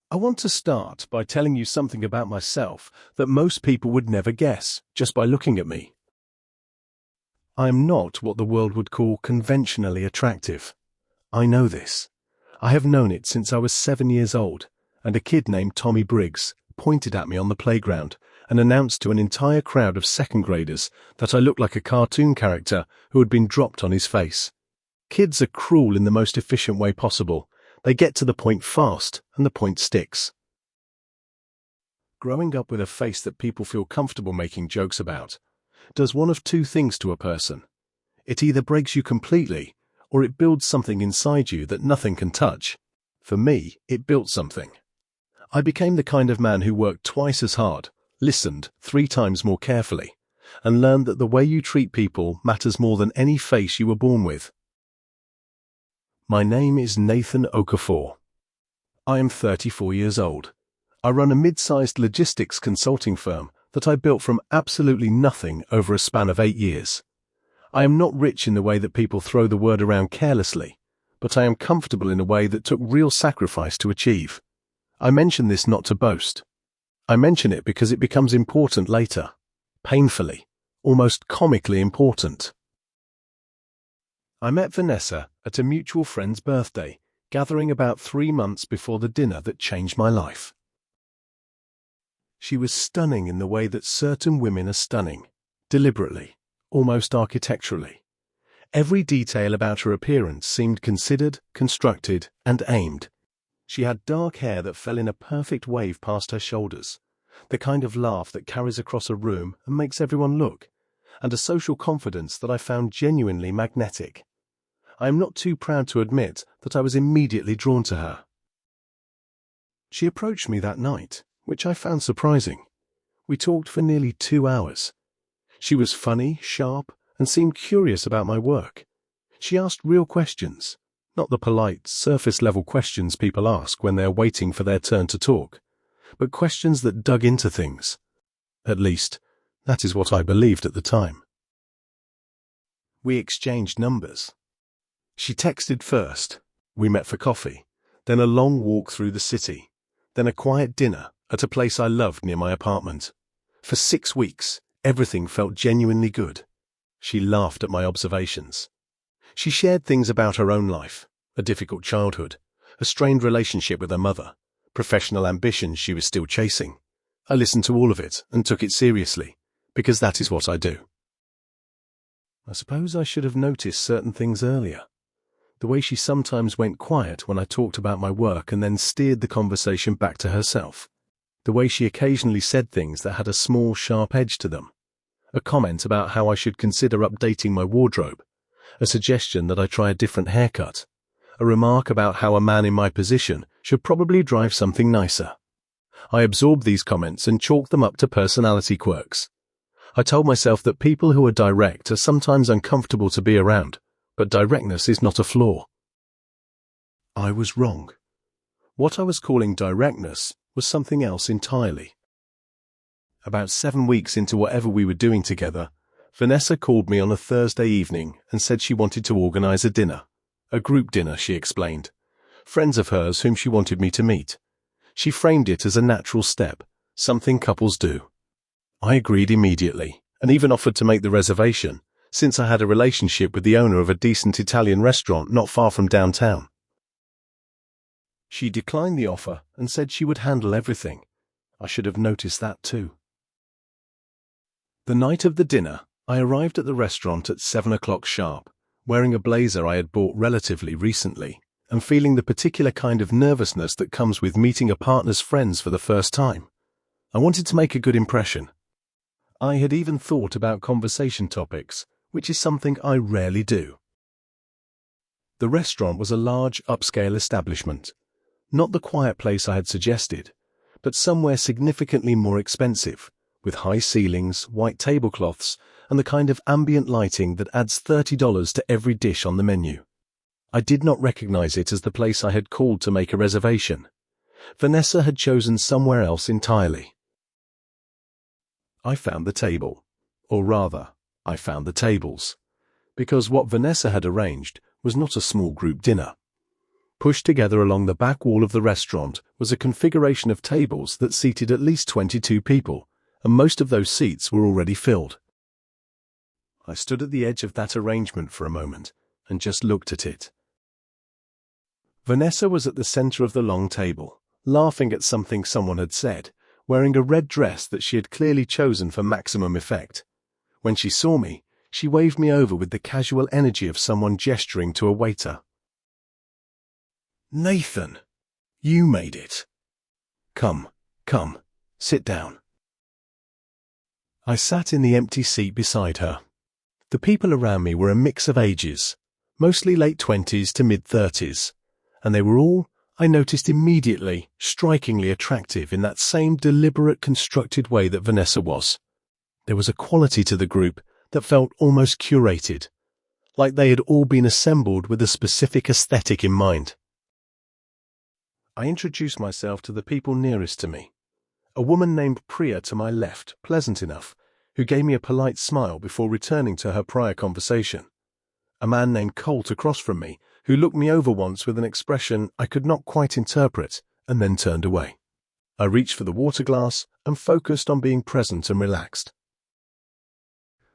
I want to start by telling you something about myself that most people would never guess just by looking at me. I am not what the world would call conventionally attractive. I know this. I have known it since I was 7 years old, and a kid named Tommy Briggs pointed at me on the playground and announced to an entire crowd of second graders that I looked like a cartoon character who had been dropped on his face. Kids are cruel in the most efficient way possible. They get to the point fast, and the point sticks. Growing up with a face that people feel comfortable making jokes about does one of two things to a person. It either breaks you completely, or it builds something inside you that nothing can touch. For me, it built something. I became the kind of man who worked twice as hard, listened 3 times more carefully, and learned that the way you treat people matters more than any face you were born with. My name is Nathan Okafor. I am 34 years old. I run a mid-sized logistics consulting firm that I built from absolutely nothing over a span of 8 years. I am not rich in the way that people throw the word around carelessly, but I am comfortable in a way that took real sacrifice to achieve. I mention this not to boast. I mention it because it becomes important later. Painfully, almost comically important. I met Vanessa at a mutual friend's birthday, gathering about 3 months before the dinner that changed my life. She was stunning in the way that certain women are stunning, deliberately, almost architecturally. Every detail about her appearance seemed considered, constructed, and aimed. She had dark hair that fell in a perfect wave past her shoulders, the kind of laugh that carries across a room and makes everyone look, and a social confidence that I found genuinely magnetic. I am not too proud to admit that I was immediately drawn to her. She approached me that night, which I found surprising. We talked for nearly 2 hours. She was funny, sharp, and seemed curious about my work. She asked real questions, not the polite, surface-level questions people ask when they are waiting for their turn to talk, but questions that dug into things. At least, that is what I believed at the time. We exchanged numbers. She texted first. We met for coffee, then a long walk through the city, then a quiet dinner at a place I loved near my apartment. For 6 weeks, everything felt genuinely good. She laughed at my observations. She shared things about her own life, a difficult childhood, a strained relationship with her mother, professional ambitions she was still chasing. I listened to all of it and took it seriously, because that is what I do. I suppose I should have noticed certain things earlier. The way she sometimes went quiet when I talked about my work and then steered the conversation back to herself. The way she occasionally said things that had a small, sharp edge to them. A comment about how I should consider updating my wardrobe. A suggestion that I try a different haircut. A remark about how a man in my position should probably drive something nicer. I absorbed these comments and chalked them up to personality quirks. I told myself that people who are direct are sometimes uncomfortable to be around, but directness is not a flaw. I was wrong. What I was calling directness was something else entirely. About 7 weeks into whatever we were doing together, Vanessa called me on a Thursday evening and said she wanted to organize a dinner. A group dinner, she explained. Friends of hers whom she wanted me to meet. She framed it as a natural step, something couples do. I agreed immediately, and even offered to make the reservation, since I had a relationship with the owner of a decent Italian restaurant not far from downtown. She declined the offer and said she would handle everything. I should have noticed that too. The night of the dinner, I arrived at the restaurant at 7 o'clock sharp, wearing a blazer I had bought relatively recently, and feeling the particular kind of nervousness that comes with meeting a partner's friends for the first time. I wanted to make a good impression. I had even thought about conversation topics, which is something I rarely do. The restaurant was a large, upscale establishment. Not the quiet place I had suggested, but somewhere significantly more expensive, with high ceilings, white tablecloths, and the kind of ambient lighting that adds $30 to every dish on the menu. I did not recognize it as the place I had called to make a reservation. Vanessa had chosen somewhere else entirely. I found the table, or rather, I found the tables, because what Vanessa had arranged was not a small group dinner. Pushed together along the back wall of the restaurant was a configuration of tables that seated at least 22 people, and most of those seats were already filled. I stood at the edge of that arrangement for a moment and just looked at it. Vanessa was at the center of the long table, laughing at something someone had said, wearing a red dress that she had clearly chosen for maximum effect. When she saw me, she waved me over with the casual energy of someone gesturing to a waiter. "Nathan, you made it. Come, sit down." I sat in the empty seat beside her. The people around me were a mix of ages, mostly late 20s to mid-30s, and they were all, I noticed immediately, strikingly attractive in that same deliberate, constructed way that Vanessa was. There was a quality to the group that felt almost curated, like they had all been assembled with a specific aesthetic in mind. I introduced myself to the people nearest to me. A woman named Priya to my left, pleasant enough, who gave me a polite smile before returning to her prior conversation. A man named Colt across from me, who looked me over once with an expression I could not quite interpret, and then turned away. I reached for the water glass and focused on being present and relaxed.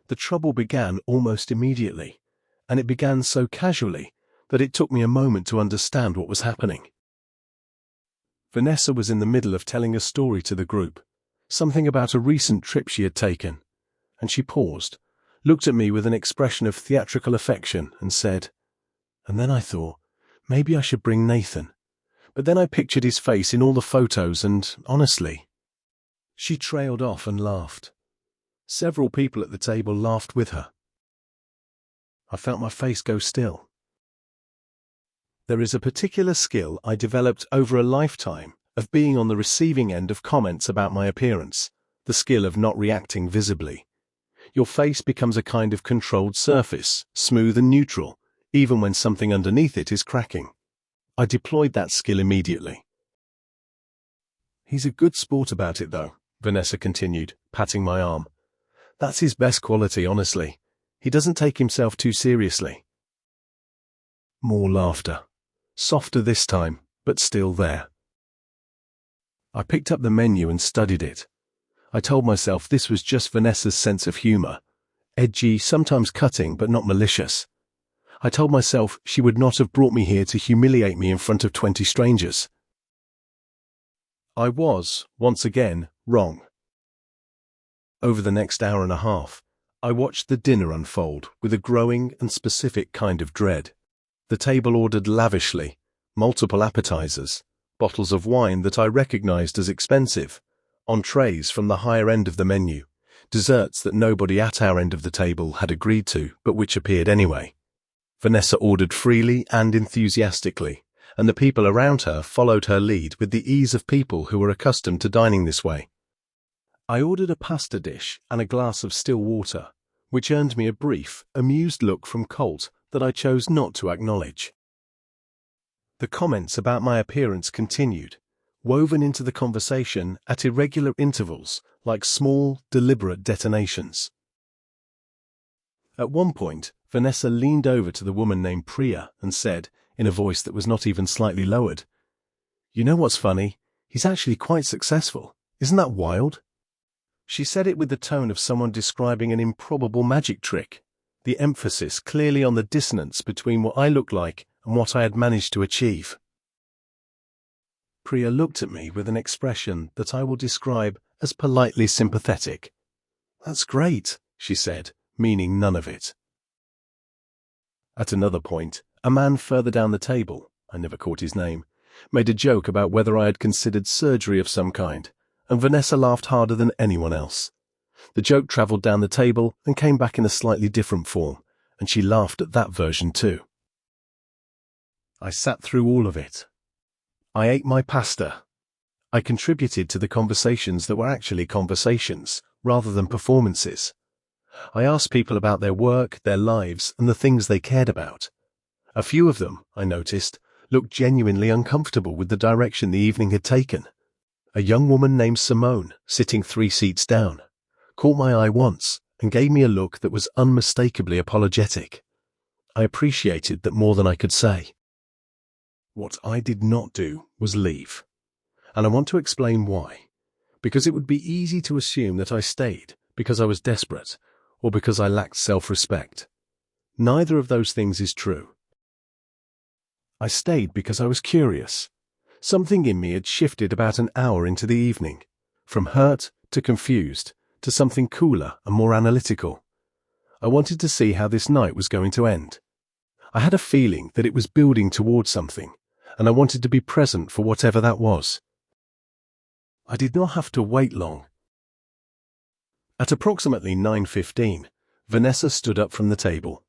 The trouble began almost immediately, and it began so casually that it took me a moment to understand what was happening. Vanessa was in the middle of telling a story to the group, something about a recent trip she had taken, and she paused, looked at me with an expression of theatrical affection, and said, "And then I thought, maybe I should bring Nathan. But then I pictured his face in all the photos and, honestly..." She trailed off and laughed. Several people at the table laughed with her. I felt my face go still. There is a particular skill I developed over a lifetime of being on the receiving end of comments about my appearance, the skill of not reacting visibly. Your face becomes a kind of controlled surface, smooth and neutral, even when something underneath it is cracking. I deployed that skill immediately. "He's a good sport about it, though," Vanessa continued, patting my arm. "That's his best quality, honestly. He doesn't take himself too seriously." More laughter. Softer this time, but still there. I picked up the menu and studied it. I told myself this was just Vanessa's sense of humor. Edgy, sometimes cutting, but not malicious. I told myself she would not have brought me here to humiliate me in front of 20 strangers. I was, once again, wrong. Over the next hour and a half, I watched the dinner unfold with a growing and specific kind of dread. The table ordered lavishly, multiple appetizers, bottles of wine that I recognized as expensive, entrees from the higher end of the menu, desserts that nobody at our end of the table had agreed to, but which appeared anyway. Vanessa ordered freely and enthusiastically, and the people around her followed her lead with the ease of people who were accustomed to dining this way. I ordered a pasta dish and a glass of still water, which earned me a brief, amused look from Colt that I chose not to acknowledge. The comments about my appearance continued, woven into the conversation at irregular intervals, like small, deliberate detonations. At one point, Vanessa leaned over to the woman named Priya and said, in a voice that was not even slightly lowered, "You know what's funny? He's actually quite successful. Isn't that wild?" She said it with the tone of someone describing an improbable magic trick, the emphasis clearly on the dissonance between what I looked like and what I had managed to achieve. Priya looked at me with an expression that I will describe as politely sympathetic. "That's great," she said, meaning none of it. At another point, a man further down the table, I never caught his name, made a joke about whether I had considered surgery of some kind, and Vanessa laughed harder than anyone else. The joke travelled down the table and came back in a slightly different form, and she laughed at that version too. I sat through all of it. I ate my pasta. I contributed to the conversations that were actually conversations, rather than performances. I asked people about their work, their lives, and the things they cared about. A few of them, I noticed, looked genuinely uncomfortable with the direction the evening had taken. A young woman named Simone, sitting 3 seats down, caught my eye once and gave me a look that was unmistakably apologetic. I appreciated that more than I could say. What I did not do was leave. And I want to explain why. Because it would be easy to assume that I stayed because I was desperate or because I lacked self-respect. Neither of those things is true. I stayed because I was curious. Something in me had shifted about an hour into the evening, from hurt to confused to something cooler and more analytical. I wanted to see how this night was going to end. I had a feeling that it was building towards something, and I wanted to be present for whatever that was. I did not have to wait long. At approximately 9:15, Vanessa stood up from the table.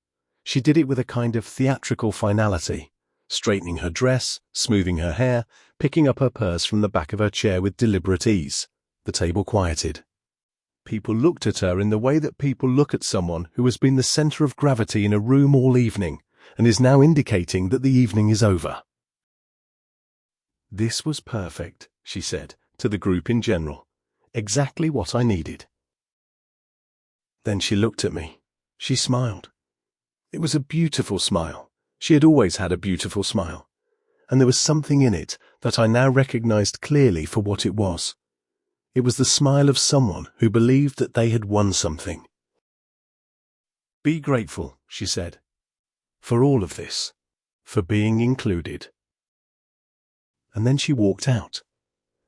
She did it with a kind of theatrical finality, straightening her dress, smoothing her hair, picking up her purse from the back of her chair with deliberate ease. The table quieted. People looked at her in the way that people look at someone who has been the center of gravity in a room all evening and is now indicating that the evening is over. "This was perfect," she said, to the group in general. "Exactly what I needed." Then she looked at me. She smiled. It was a beautiful smile. She had always had a beautiful smile. And there was something in it that I now recognized clearly for what it was. It was the smile of someone who believed that they had won something. "Be grateful," she said, "for all of this, for being included." And then she walked out.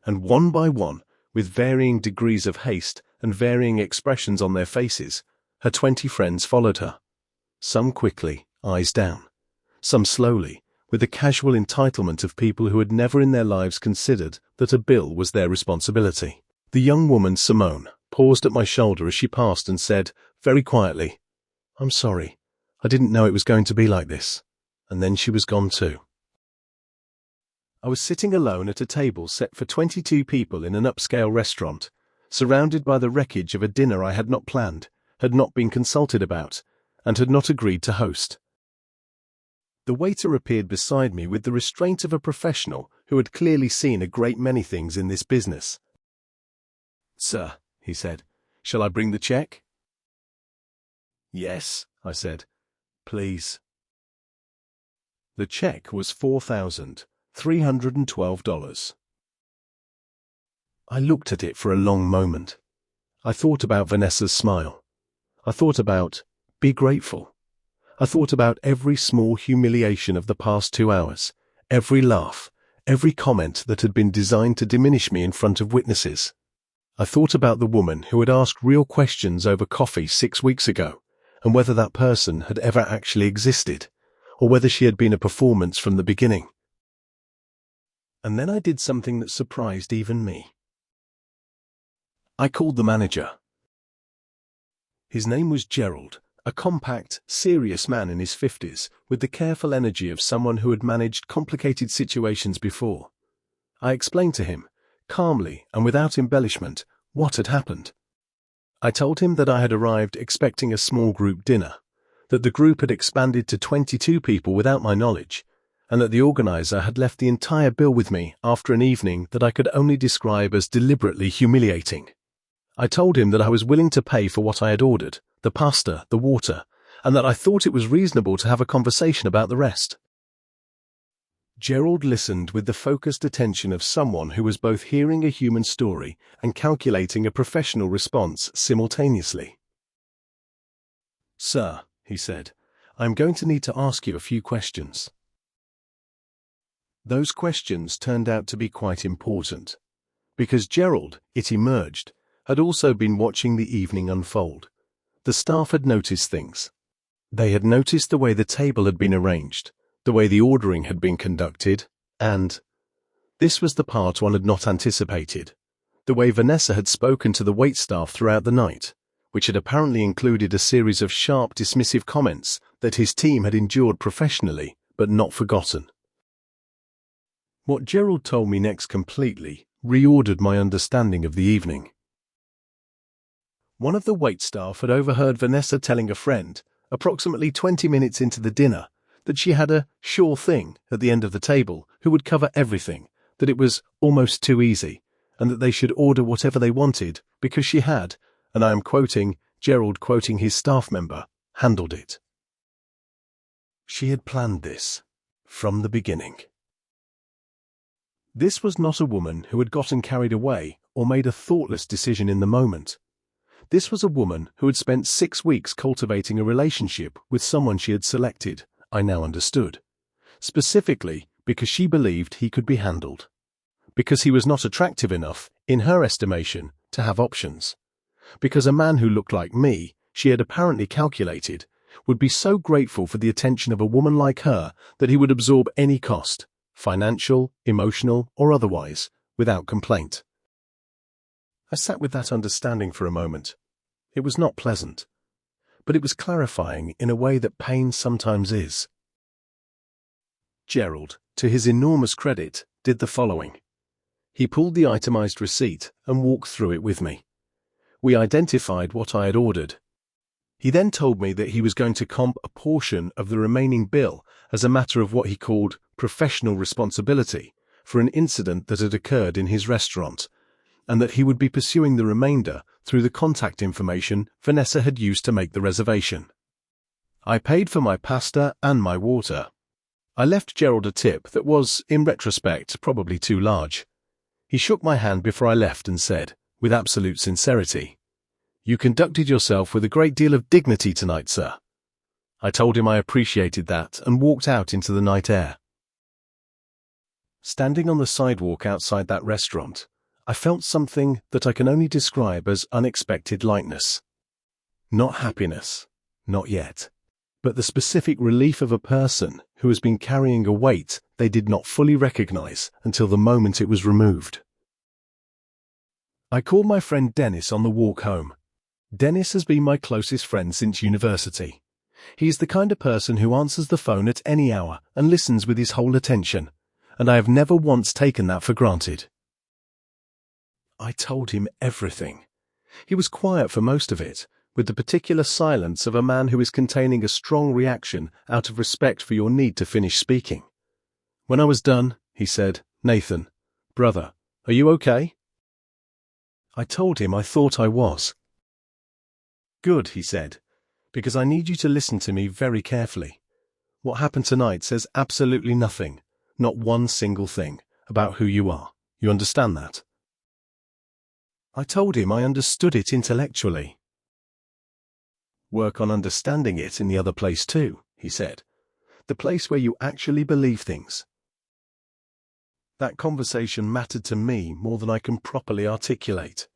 And one by one, with varying degrees of haste and varying expressions on their faces, her 20 friends followed her. Some quickly, eyes down. Some slowly, with the casual entitlement of people who had never in their lives considered that a bill was their responsibility. The young woman, Simone, paused at my shoulder as she passed and said, very quietly, "I'm sorry. I didn't know it was going to be like this." And then she was gone too. I was sitting alone at a table set for 22 people in an upscale restaurant, surrounded by the wreckage of a dinner I had not planned, had not been consulted about, and had not agreed to host. The waiter appeared beside me with the restraint of a professional who had clearly seen a great many things in this business. "Sir," he said, "shall I bring the check?" "Yes," I said. "Please." The check was $4,312. I looked at it for a long moment. I thought about Vanessa's smile. I thought about be grateful. I thought about every small humiliation of the past 2 hours, every laugh, every comment that had been designed to diminish me in front of witnesses. I thought about the woman who had asked real questions over coffee 6 weeks ago, and whether that person had ever actually existed, or whether she had been a performance from the beginning. And then I did something that surprised even me. I called the manager. His name was Gerald, a compact, serious man in his 50s, with the careful energy of someone who had managed complicated situations before. I explained to him, calmly and without embellishment, what had happened. I told him that I had arrived expecting a small group dinner, that the group had expanded to 22 people without my knowledge, and that the organizer had left the entire bill with me after an evening that I could only describe as deliberately humiliating. I told him that I was willing to pay for what I had ordered, the pasta, the water, and that I thought it was reasonable to have a conversation about the rest. Gerald listened with the focused attention of someone who was both hearing a human story and calculating a professional response simultaneously. "Sir," he said, "I am going to need to ask you a few questions." Those questions turned out to be quite important, because Gerald, it emerged, had also been watching the evening unfold. The staff had noticed things. They had noticed the way the table had been arranged, the way the ordering had been conducted, and this was the part one had not anticipated, the way Vanessa had spoken to the waitstaff throughout the night, which had apparently included a series of sharp, dismissive comments that his team had endured professionally but not forgotten. What Gerald told me next completely reordered my understanding of the evening. One of the waitstaff had overheard Vanessa telling a friend, approximately 20 minutes into the dinner, that she had a sure thing at the end of the table who would cover everything, that it was almost too easy, and that they should order whatever they wanted because she had, and I am quoting Gerald quoting his staff member, handled it. She had planned this from the beginning. This was not a woman who had gotten carried away or made a thoughtless decision in the moment. This was a woman who had spent 6 weeks cultivating a relationship with someone she had selected, I now understood. Specifically because she believed he could be handled. Because he was not attractive enough, in her estimation, to have options. Because a man who looked like me, she had apparently calculated, would be so grateful for the attention of a woman like her that he would absorb any cost, financial, emotional, or otherwise, without complaint. I sat with that understanding for a moment. It was not pleasant, but it was clarifying in a way that pain sometimes is. Gerald, to his enormous credit, did the following. He pulled the itemized receipt and walked through it with me. We identified what I had ordered. He then told me that he was going to comp a portion of the remaining bill as a matter of what he called professional responsibility for an incident that had occurred in his restaurant, and that he would be pursuing the remainder through the contact information Vanessa had used to make the reservation. I paid for my pasta and my water. I left Gerald a tip that was, in retrospect, probably too large. He shook my hand before I left and said, with absolute sincerity, "You conducted yourself with a great deal of dignity tonight, sir." I told him I appreciated that and walked out into the night air. Standing on the sidewalk outside that restaurant, I felt something that I can only describe as unexpected lightness. Not happiness, not yet, but the specific relief of a person who has been carrying a weight they did not fully recognize until the moment it was removed. I called my friend Dennis on the walk home. Dennis has been my closest friend since university. He is the kind of person who answers the phone at any hour and listens with his whole attention, and I have never once taken that for granted. I told him everything. He was quiet for most of it, with the particular silence of a man who is containing a strong reaction out of respect for your need to finish speaking. When I was done, he said, "Nathan, brother, are you okay?" I told him I thought I was. "Good," he said, "because I need you to listen to me very carefully. What happened tonight says absolutely nothing, not one single thing, about who you are. You understand that?" I told him I understood it intellectually. "Work on understanding it in the other place too," he said. "The place where you actually believe things." That conversation mattered to me more than I can properly articulate.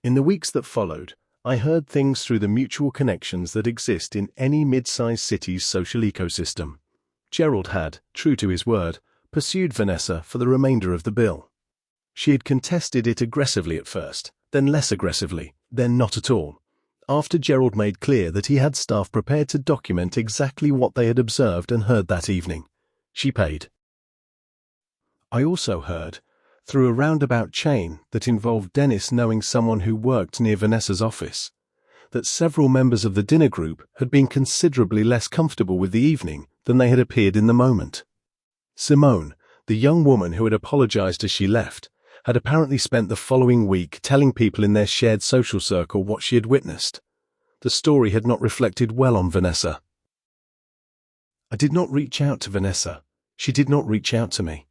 In the weeks that followed, I heard things through the mutual connections that exist in any mid-sized city's social ecosystem. Gerald had, true to his word, pursued Vanessa for the remainder of the bill. She had contested it aggressively at first, then less aggressively, then not at all, after Gerald made clear that he had staff prepared to document exactly what they had observed and heard that evening. She paid. I also heard, through a roundabout chain that involved Dennis knowing someone who worked near Vanessa's office, that several members of the dinner group had been considerably less comfortable with the evening than they had appeared in the moment. Simone, the young woman who had apologized as she left, had apparently spent the following week telling people in their shared social circle what she had witnessed. The story had not reflected well on Vanessa. I did not reach out to Vanessa. She did not reach out to me.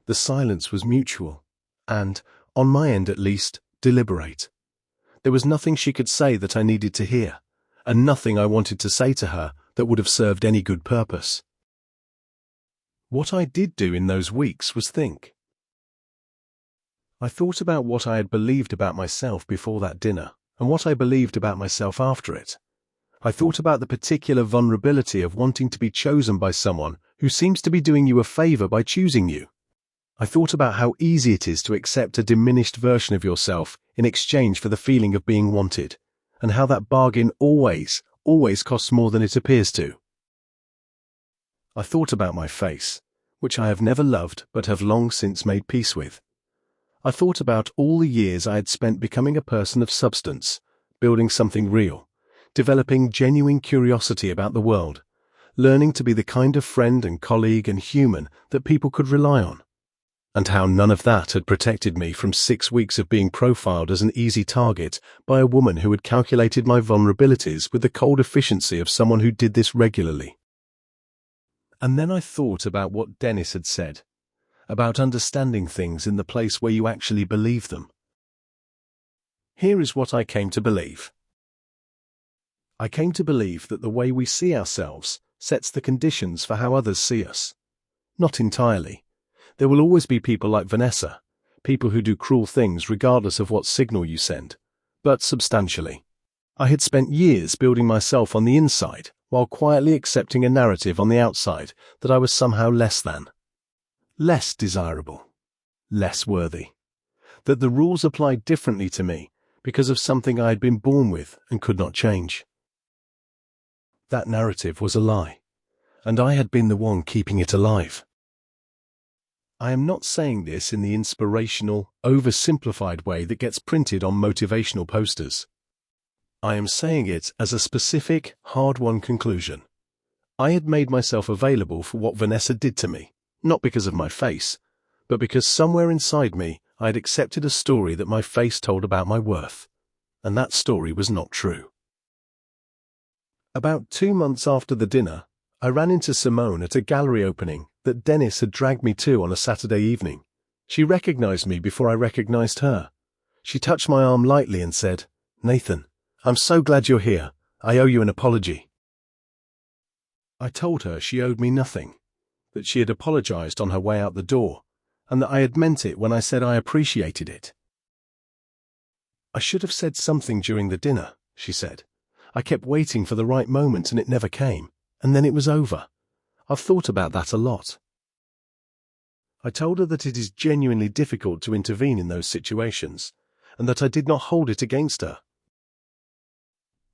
The silence was mutual, and, on my end at least, deliberate. There was nothing she could say that I needed to hear, and nothing I wanted to say to her that would have served any good purpose. What I did do in those weeks was think. I thought about what I had believed about myself before that dinner, and what I believed about myself after it. I thought about the particular vulnerability of wanting to be chosen by someone who seems to be doing you a favor by choosing you. I thought about how easy it is to accept a diminished version of yourself in exchange for the feeling of being wanted, and how that bargain always costs more than it appears to. I thought about my face, which I have never loved but have long since made peace with. I thought about all the years I had spent becoming a person of substance, building something real, developing genuine curiosity about the world, learning to be the kind of friend and colleague and human that people could rely on. And how none of that had protected me from 6 weeks of being profiled as an easy target by a woman who had calculated my vulnerabilities with the cold efficiency of someone who did this regularly. And then I thought about what Dennis had said. about understanding things in the place where you actually believe them. Here is what I came to believe. I came to believe that the way we see ourselves sets the conditions for how others see us. Not entirely. There will always be people like Vanessa, people who do cruel things regardless of what signal you send, but substantially. I had spent years building myself on the inside while quietly accepting a narrative on the outside that I was somehow less than, less desirable, less worthy, that the rules applied differently to me because of something I had been born with and could not change. That narrative was a lie, and I had been the one keeping it alive. I am not saying this in the inspirational, oversimplified way that gets printed on motivational posters. I am saying it as a specific, hard-won conclusion. I had made myself available for what Vanessa did to me, not because of my face, but because somewhere inside me I had accepted a story that my face told about my worth, and that story was not true. About 2 months after the dinner, I ran into Simone at a gallery opening that Dennis had dragged me to on a Saturday evening. She recognized me before I recognized her. She touched my arm lightly and said, "Nathan, I'm so glad you're here. I owe you an apology." I told her she owed me nothing, that she had apologized on her way out the door, and that I had meant it when I said I appreciated it. "I should have said something during the dinner," she said. "I kept waiting for the right moment and it never came, and then it was over. I've thought about that a lot." I told her that it is genuinely difficult to intervene in those situations, and that I did not hold it against her.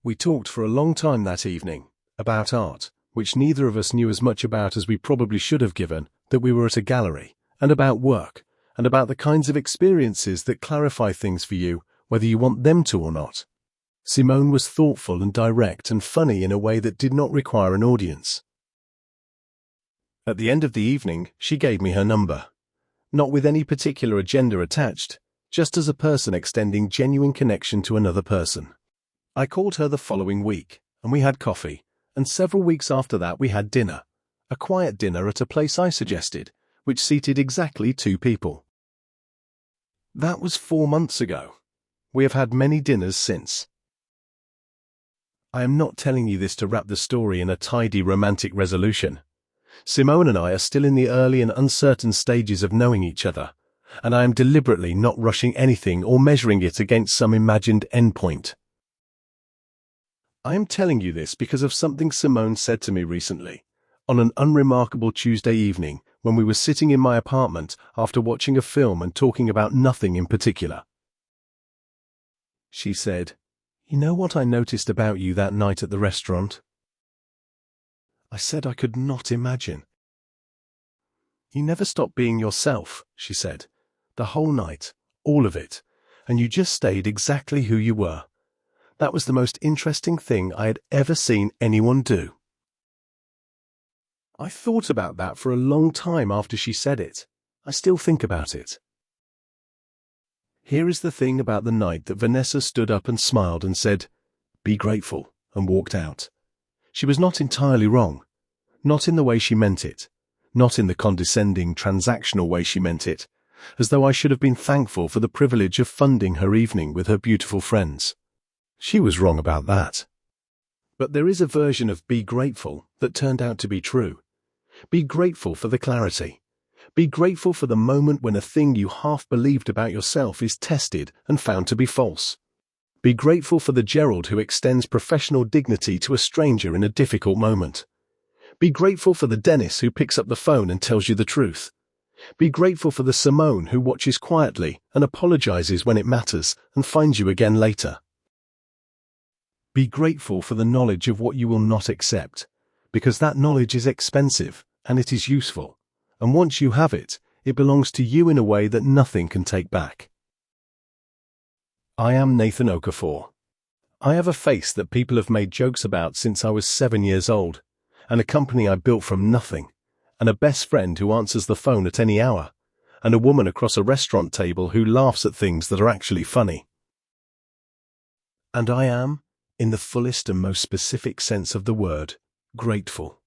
We talked for a long time that evening, about art, which neither of us knew as much about as we probably should have given that we were at a gallery, and about work, and about the kinds of experiences that clarify things for you, whether you want them to or not. Simone was thoughtful and direct and funny in a way that did not require an audience. At the end of the evening, she gave me her number, not with any particular agenda attached, just as a person extending genuine connection to another person. I called her the following week, and we had coffee, and several weeks after that we had dinner, a quiet dinner at a place I suggested, which seated exactly 2 people. That was 4 months ago. We have had many dinners since. I am not telling you this to wrap the story in a tidy romantic resolution. Simone and I are still in the early and uncertain stages of knowing each other, and I am deliberately not rushing anything or measuring it against some imagined endpoint. I am telling you this because of something Simone said to me recently, on an unremarkable Tuesday evening when we were sitting in my apartment after watching a film and talking about nothing in particular. She said, "You know what I noticed about you that night at the restaurant?" I said I could not imagine. "You never stopped being yourself," she said, "the whole night, all of it, and you just stayed exactly who you were. That was the most interesting thing I had ever seen anyone do." I thought about that for a long time after she said it. I still think about it. Here is the thing about the night that Vanessa stood up and smiled and said, "Be grateful," and walked out. She was not entirely wrong. Not in the way she meant it. Not in the condescending, transactional way she meant it, as though I should have been thankful for the privilege of funding her evening with her beautiful friends. She was wrong about that. But there is a version of be grateful that turned out to be true. Be grateful for the clarity. Be grateful for the moment when a thing you half believed about yourself is tested and found to be false. Be grateful for the Gerald who extends professional dignity to a stranger in a difficult moment. Be grateful for the Dennis who picks up the phone and tells you the truth. Be grateful for the Simone who watches quietly and apologizes when it matters and finds you again later. Be grateful for the knowledge of what you will not accept, because that knowledge is expensive and it is useful, and once you have it, it belongs to you in a way that nothing can take back. I am Nathan Okafor. I have a face that people have made jokes about since I was 7 years old, and a company I built from nothing, and a best friend who answers the phone at any hour, and a woman across a restaurant table who laughs at things that are actually funny. And I am, in the fullest and most specific sense of the word, grateful.